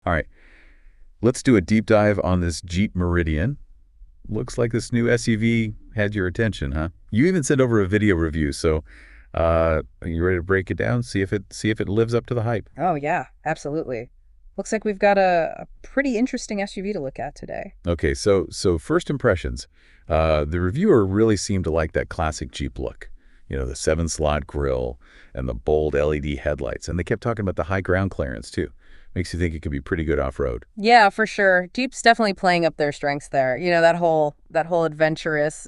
All right, let's do a deep dive on this Jeep Meridian. Looks like this new SUV had your attention, huh? You even sent over a video review, so are you ready to break it down? See if it lives up to the hype. Oh, yeah, absolutely. Looks like we've got a pretty interesting SUV to look at today. Okay, so first impressions. The reviewer really seemed to like that classic Jeep look. You know, the 7-slot grille and the bold LED headlights, and they kept talking about the high ground clearance too. Makes you think it could be pretty good off-road. Yeah, for sure. Jeep's definitely playing up their strengths there. That whole adventurous,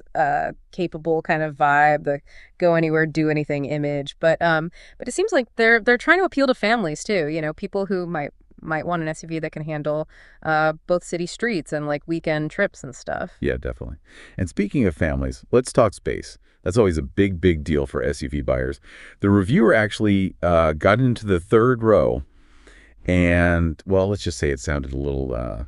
capable kind of vibe, the go anywhere, do anything image. But it seems like they're trying to appeal to families too. People who might want an SUV that can handle both city streets and like weekend trips and stuff. Yeah, definitely. And speaking of families, let's talk space. That's always a big deal for SUV buyers. The reviewer actually got into the third row, and well, let's just say it sounded a little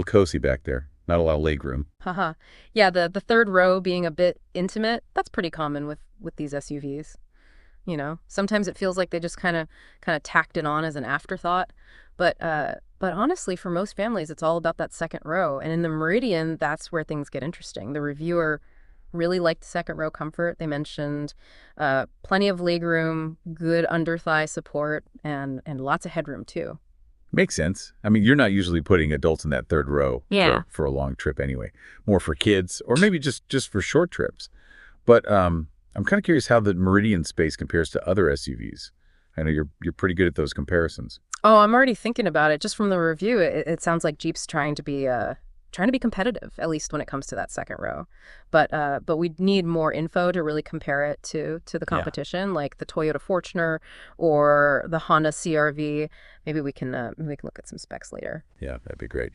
cozy back there. Not a lot of leg room. Haha. Yeah, the third row being a bit intimate, that's pretty common with these SUVs. Sometimes it feels like they just kind of tacked it on as an afterthought. But honestly, for most families, it's all about that second row. And in the Meridian, that's where things get interesting. The reviewer really liked the second row comfort. They mentioned plenty of legroom, good under thigh support, and lots of headroom too. Makes sense. I mean, you're not usually putting adults in that third row Yeah. for a long trip anyway. More for kids, or maybe just for short trips. But I'm kind of curious how the Meridian space compares to other SUVs. I know you're pretty good at those comparisons. Oh, I'm already thinking about it. Just from the review, it sounds like Jeep's trying to be competitive, at least when it comes to that second row. But we need more info to really compare it to the Yeah. competition, like the Toyota Fortuner or the Honda CRV. Maybe we can look at some specs later. Yeah, that'd be great.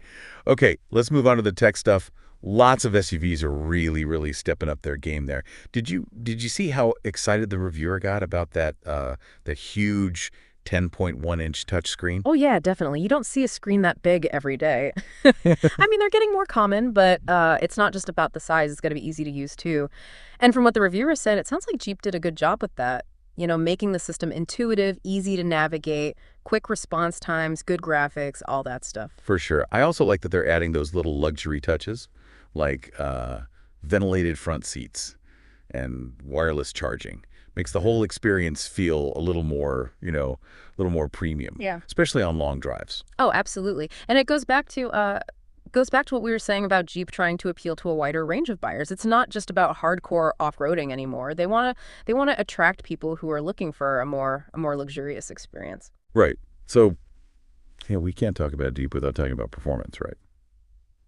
Okay, let's move on to the tech stuff. Lots of SUVs are really stepping up their game there. Did you see how excited the reviewer got about that huge 10.1-inch touchscreen? Oh yeah, definitely. You don't see a screen that big every day. I mean, they're getting more common, but it's not just about the size. It's got to be easy to use too. And from what the reviewer said, it sounds like Jeep did a good job with that. Making the system intuitive, easy to navigate, quick response times, good graphics, all that stuff. For sure. I also like that they're adding those little luxury touches, like ventilated front seats and wireless charging. Makes the whole experience feel a little more, a little more premium, Yeah. especially on long drives. Oh, absolutely. And it goes back to what we were saying about Jeep trying to appeal to a wider range of buyers. It's not just about hardcore off-roading anymore. They want to attract people who are looking for a more luxurious experience. Right. So, yeah, we can't talk about Jeep without talking about performance, right?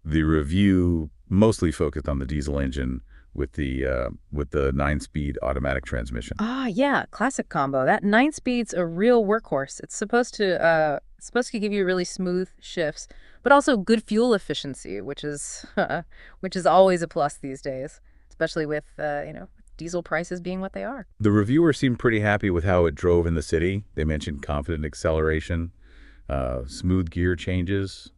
The review mostly focused on the diesel engine with the 9-speed automatic transmission. Ah, yeah, classic combo. That 9 speed's a real workhorse. It's supposed to give you really smooth shifts, but also good fuel efficiency, which is which is always a plus these days, especially with diesel prices being what they are. The reviewer seemed pretty happy with how it drove in the city. They mentioned confident acceleration, smooth gear changes,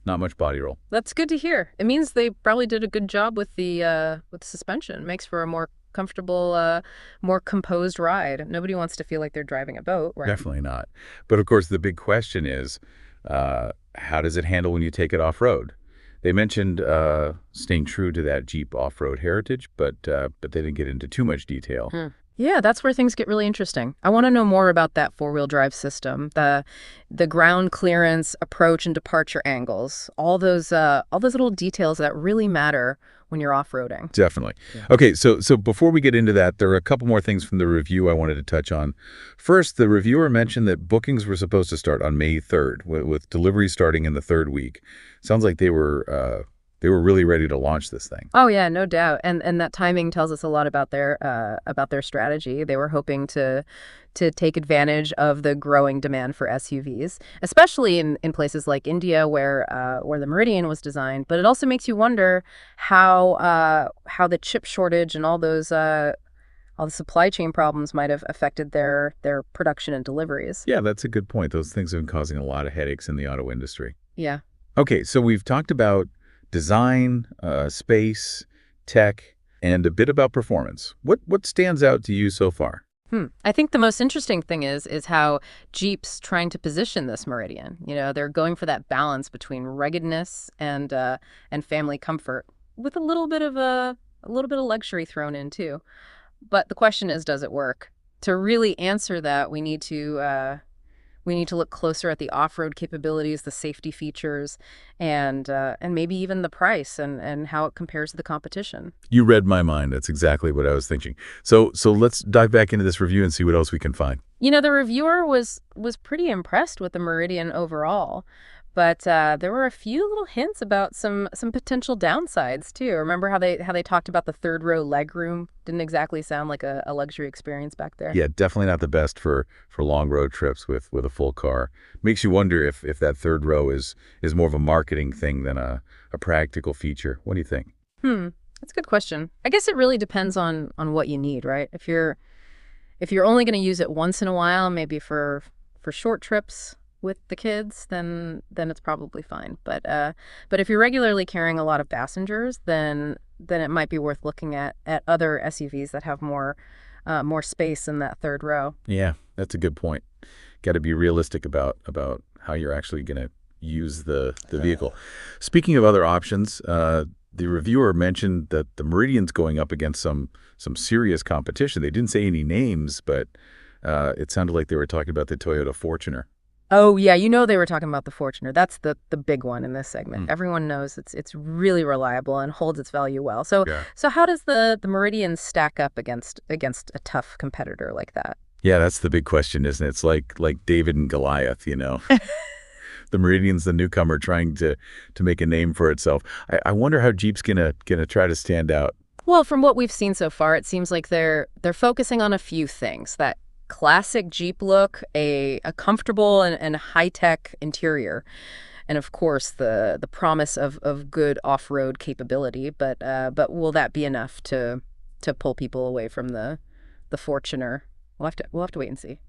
not much body roll. That's good to hear. It means they probably did a good job with the suspension. Makes for a more comfortable, more composed ride. Nobody wants to feel like they're driving a boat, right? Definitely not. But of course, the big question is, how does it handle when you take it off-road? They mentioned staying true to that Jeep off-road heritage, but they didn't get into too much detail. Yeah, that's where things get really interesting. I want to know more about that four-wheel drive system, the ground clearance, approach and departure angles, all those little details that really matter when you're off-roading. Definitely. Yeah. Okay, so before we get into that, there are a couple more things from the review I wanted to touch on. First, the reviewer mentioned that bookings were supposed to start on May 3rd, with delivery starting in the third week. Sounds like they were really ready to launch this thing. Oh yeah, no doubt. And that timing tells us a lot about their strategy. They were hoping to take advantage of the growing demand for SUVs, especially in places like India where the Meridian was designed. But it also makes you wonder how the chip shortage and all the supply chain problems might have affected their production and deliveries. Yeah, that's a good point. Those things have been causing a lot of headaches in the auto industry. Yeah. Okay, so we've talked about design, space, tech, and a bit about performance. What stands out to you so far? I think the most interesting thing is how Jeep's trying to position this Meridian. They're going for that balance between ruggedness and family comfort, with a little bit of luxury thrown in too. But the question is, does it work? To really answer that, we need to look closer at the off-road capabilities, the safety features, and maybe even the price and how it compares to the competition. You read my mind. That's exactly what I was thinking. So let's dive back into this review and see what else we can find. The reviewer was pretty impressed with the Meridian overall, but there were a few little hints about some potential downsides too. Remember how they talked about the third row legroom? Didn't exactly sound like a luxury experience back there. Yeah, definitely not the best for long road trips with a full car. Makes you wonder if that third row is more of a marketing thing than a practical feature. What do you think? That's a good question. I guess it really depends on what you need, right? If you're only going to use it once in a while, maybe for short trips with the kids, then it's probably fine. But if you're regularly carrying a lot of passengers, then it might be worth looking at other SUVs that have more space in that third row. Yeah, that's a good point. Got to be realistic about how you're actually going to use the vehicle. Speaking of other options, the reviewer mentioned that the Meridian's going up against some serious competition. They didn't say any names, but it sounded like they were talking about the Toyota Fortuner. Oh, yeah, they were talking about the Fortuner. That's the big one in this segment. Everyone knows it's really reliable and holds its value well. So Yeah. so how does the Meridian stack up against a tough competitor like that? Yeah, that's the big question, isn't it? It's like David and Goliath, The Meridian's the newcomer trying to make a name for itself. I wonder how Jeep's gonna try to stand out. Well, from what we've seen so far, it seems like they're focusing on a few things. That classic Jeep look, a comfortable and high-tech interior, and of course the promise of good off-road capability. But will that be enough to pull people away from the Fortuner? We'll have to wait and see.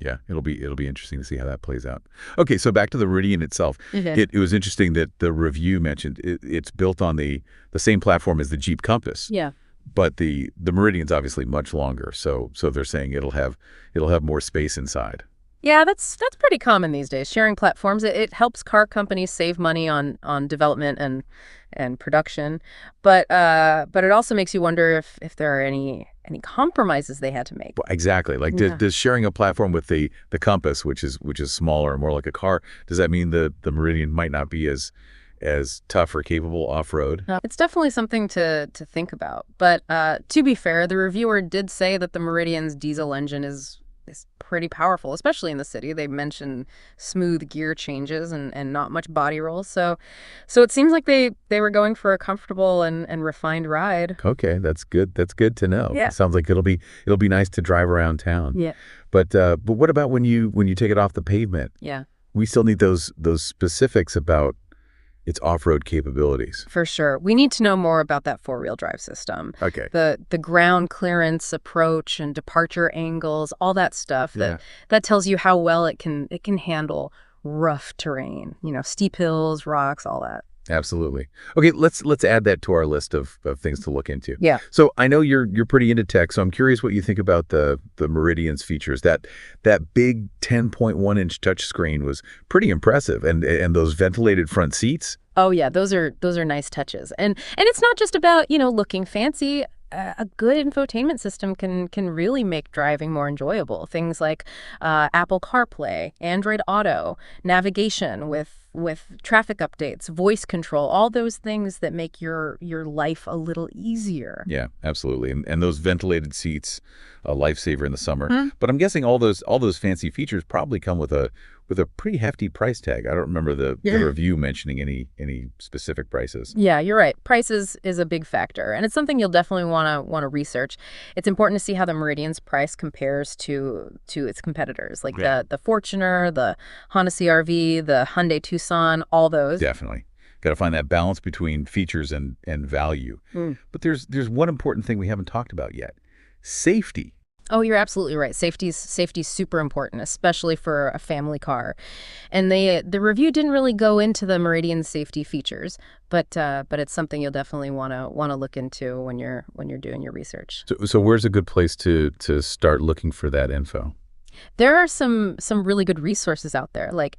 Yeah, it'll be interesting to see how that plays out. Okay, so back to the Meridian itself. It was interesting that the review mentioned it's built on the same platform as the Jeep Compass. Yeah. But the Meridian's obviously much longer, so they're saying it'll have more space inside. Yeah, that's pretty common these days. Sharing platforms, it helps car companies save money on development and production, but it also makes you wonder if there are any compromises they had to make. Well, exactly. Like does sharing a platform with the Compass, which is smaller and more like a car, does that mean the Meridian might not be as tough or capable off-road? It's definitely something to think about. But to be fair, the reviewer did say that the Meridian's diesel engine is pretty powerful, especially in the city. They mentioned smooth gear changes and not much body roll. So it seems like they were going for a comfortable and refined ride. Okay, that's good. That's good to know. Yeah. It sounds like it'll be nice to drive around town. Yeah. But what about when you take it off the pavement? Yeah. We still need those specifics about its off-road capabilities. For sure. We need to know more about that four-wheel drive system. Okay. The ground clearance approach and departure angles, all that stuff that tells you how well it can handle rough terrain, steep hills, rocks, all that. Absolutely. Okay, let's add that to our list of things to look into. Yeah. So I know you're pretty into tech, so I'm curious what you think about the Meridian's features. That big 10.1-inch touchscreen was pretty impressive, and those ventilated front seats. Oh yeah, those are nice touches. And it's not just about, looking fancy. A good infotainment system can really make driving more enjoyable. Things like Apple CarPlay, Android Auto, navigation with traffic updates, voice control, all those things that make your life a little easier. Yeah, absolutely. And those ventilated seats, a lifesaver in the summer. But I'm guessing all those fancy features probably come with a pretty hefty price tag. I don't remember the review mentioning any specific prices. Yeah, you're right. Price is a big factor, and it's something you'll definitely want to research. It's important to see how the Meridian's price compares to its competitors, like the Fortuner, the Honda CR-V, the Hyundai Tucson, all those. Definitely. Got to find that balance between features and value. But there's one important thing we haven't talked about yet. Safety. Oh, you're absolutely right. Safety's super important, especially for a family car. And the review didn't really go into the Meridian safety features, but it's something you'll definitely wanna look into when you're doing your research. So where's a good place to start looking for that info? There are some really good resources out there, like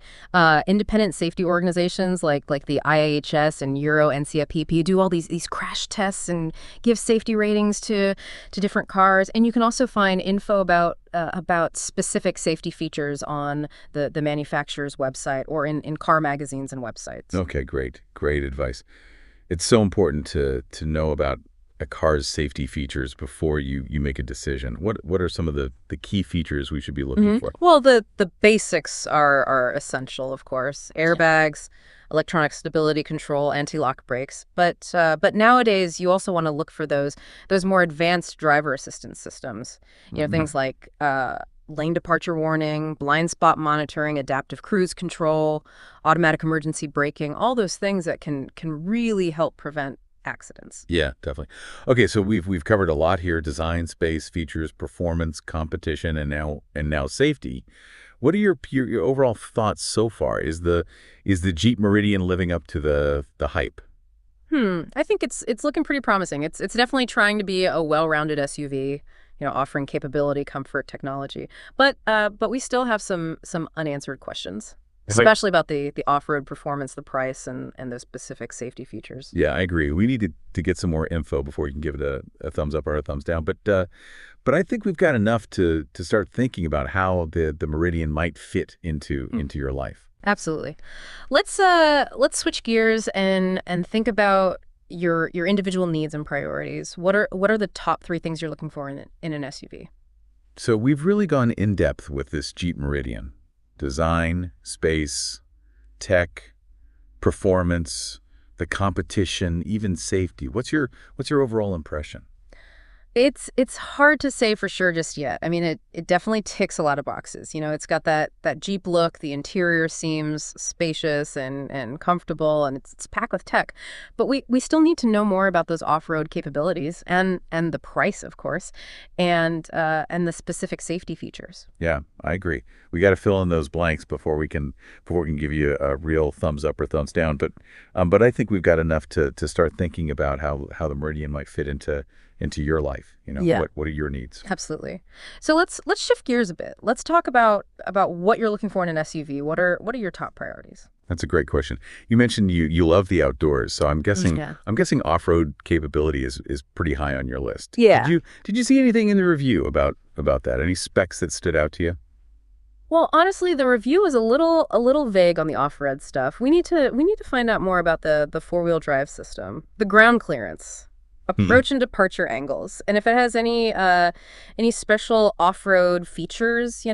independent safety organizations like the IIHS and Euro NCAPP do all these crash tests and give safety ratings to different cars. And you can also find info about specific safety features on the manufacturer's website or in car magazines and websites. Okay, great advice. It's so important to know about a car's safety features before you make a decision. What are some of the key features we should be looking for? Well, the basics are essential, of course. Airbags, electronic stability control, anti-lock brakes. But nowadays, you also want to look for those more advanced driver assistance systems. Things like lane departure warning, blind spot monitoring, adaptive cruise control, automatic emergency braking, all those things that can really help prevent accidents. Yeah, definitely. Okay, so we've covered a lot here: design, space, features, performance, competition, and now safety. What are your overall thoughts so far? Is the Jeep Meridian living up to the hype? I think it's looking pretty promising. It's definitely trying to be a well-rounded SUV, offering capability, comfort, technology. But we still have some unanswered questions, especially about the off-road performance, the price, and those specific safety features. Yeah, I agree. We need to get some more info before you can give it a thumbs up or a thumbs down. But I think we've got enough to start thinking about how the Meridian might fit into your life. Absolutely. Let's switch gears and think about your individual needs and priorities. What are the top three things you're looking for in an SUV? So we've really gone in depth with this Jeep Meridian: design, space, tech, performance, the competition, even safety. What's your overall impression? It's hard to say for sure just yet. I mean, it definitely ticks a lot of boxes. It's got that Jeep look. The interior seems spacious and comfortable, and it's packed with tech. But we still need to know more about those off-road capabilities and the price, of course, and the specific safety features. Yeah, I agree. We got to fill in those blanks before we can give you a real thumbs up or thumbs down. But I think we've got enough to start thinking about how the Meridian might fit into your life. Yeah. What are your needs? Absolutely. So let's shift gears a bit. Let's talk about what you're looking for in an SUV. What are your top priorities? That's a great question. You mentioned you love the outdoors, so I'm guessing Yeah. I'm guessing off-road capability is pretty high on your list. Yeah. Did you see anything in the review about that? Any specs that stood out to you? Well, honestly, the review is a little vague on the off-road stuff. We need to find out more about the four-wheel drive system, the ground clearance, approach and departure angles, and if it has any special off-road features,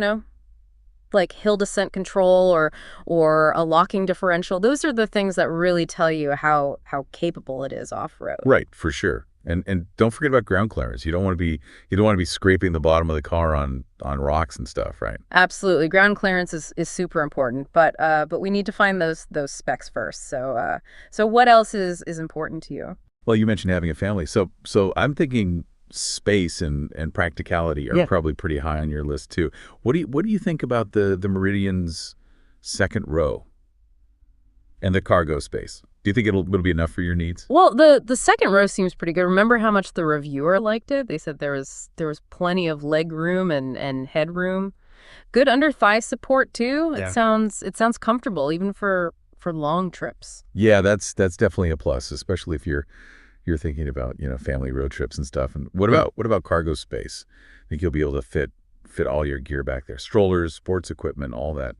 like hill descent control or a locking differential. Those are the things that really tell you how capable it is off-road. Right, for sure. And don't forget about ground clearance. You don't want to be scraping the bottom of the car on rocks and stuff, right? Absolutely. Ground clearance is super important, but we need to find those specs first. So what else is important to you? Well, you mentioned having a family, so I'm thinking space and practicality are probably pretty high on your list too. What do you think about the Meridian's second row and the cargo space? Do you think it'll be enough for your needs? Well, the second row seems pretty good. Remember how much the reviewer liked it? They said there was plenty of leg room and headroom. Good under thigh support too. Yeah. It sounds comfortable even for long trips. Yeah, that's definitely a plus, especially if you're thinking about family road trips and stuff. And what about cargo space? Think you'll be able to fit all your gear back there? Strollers, sports equipment, all that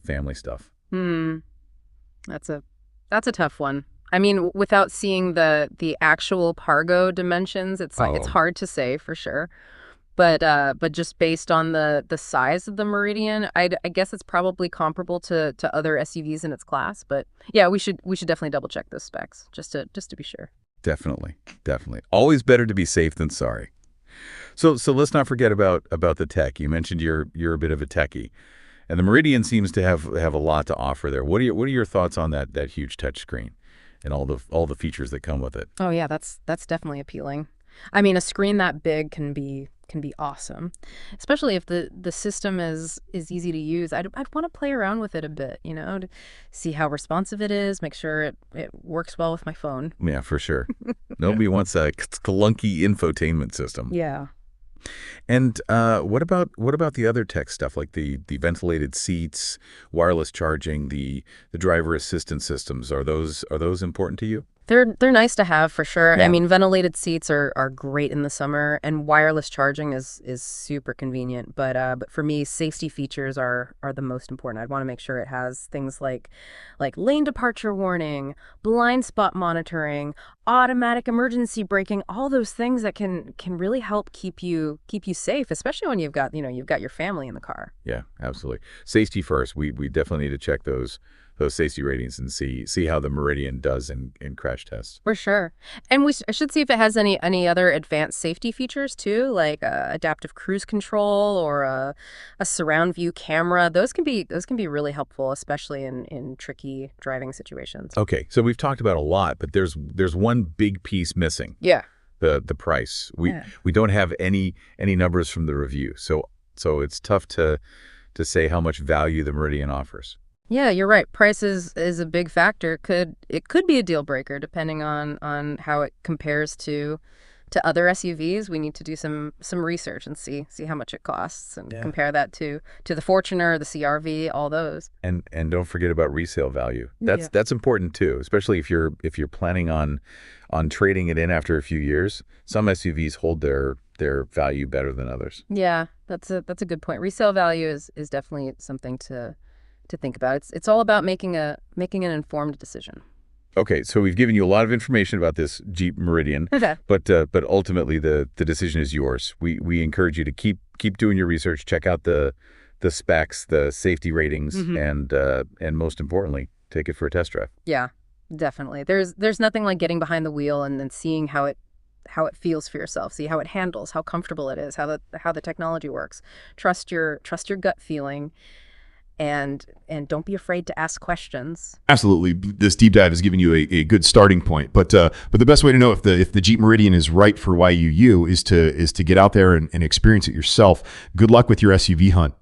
family stuff. That's a tough one. I mean, without seeing the actual cargo dimensions, it's hard to say for sure. But just based on the size of the Meridian, I guess it's probably comparable to other SUVs in its class. But yeah, we should definitely double check those specs just to be sure. Definitely. Always better to be safe than sorry. So let's not forget about the tech. You mentioned you're a bit of a techie, and the Meridian seems to have a lot to offer there. What are your thoughts on that huge touchscreen and all the features that come with it? Oh yeah, that's definitely appealing. I mean, a screen that big can be can be awesome, especially if the system is easy to use. I'd want to play around with it a bit, to see how responsive it is, make sure it works well with my phone. Yeah, for sure. Nobody wants a clunky infotainment system. Yeah. And what about the other tech stuff like the ventilated seats, wireless charging, the driver assistance systems? Are those important to you? They're nice to have for sure. I Yeah. mean, ventilated seats are great in the summer, and wireless charging is super convenient. But for me, safety features are the most important. I'd want to make sure it has things like lane departure warning, blind spot monitoring, automatic emergency braking, all those things that can really help keep you safe, especially when you've got your family in the car. Yeah, absolutely. Safety first. We definitely need to check those safety ratings and see how the Meridian does in crash tests. For sure. And I should see if it has any other advanced safety features too, like adaptive cruise control or a surround view camera. Those can be really helpful, especially in tricky driving situations. Okay, so we've talked about a lot, but there's one big piece missing. Yeah. The price. Yeah. We don't have any numbers from the review. So it's tough to say how much value the Meridian offers. Yeah, you're right. Price is a big factor. It could be a deal breaker depending on how it compares to other SUVs. We need to do some research and see how much it costs and compare that to the Fortuner, the CR-V, all those. And don't forget about resale value. That's important too, especially if you're planning on trading it in after a few years. Some SUVs hold their value better than others. Yeah, that's a good point. Resale value is definitely something to think about. It's all about making an informed decision. Okay, so we've given you a lot of information about this Jeep Meridian, Okay. but ultimately the decision is yours. We encourage you to keep doing your research, check out the specs, the safety ratings, and most importantly, take it for a test drive. Yeah, definitely. There's nothing like getting behind the wheel and then seeing how it feels for yourself, see how it handles, how comfortable it is, how the technology works. Trust your gut feeling. And don't be afraid to ask questions. Absolutely, this deep dive has given you a good starting point. But the best way to know if the Jeep Meridian is right for YUU is to get out there and experience it yourself. Good luck with your SUV hunt.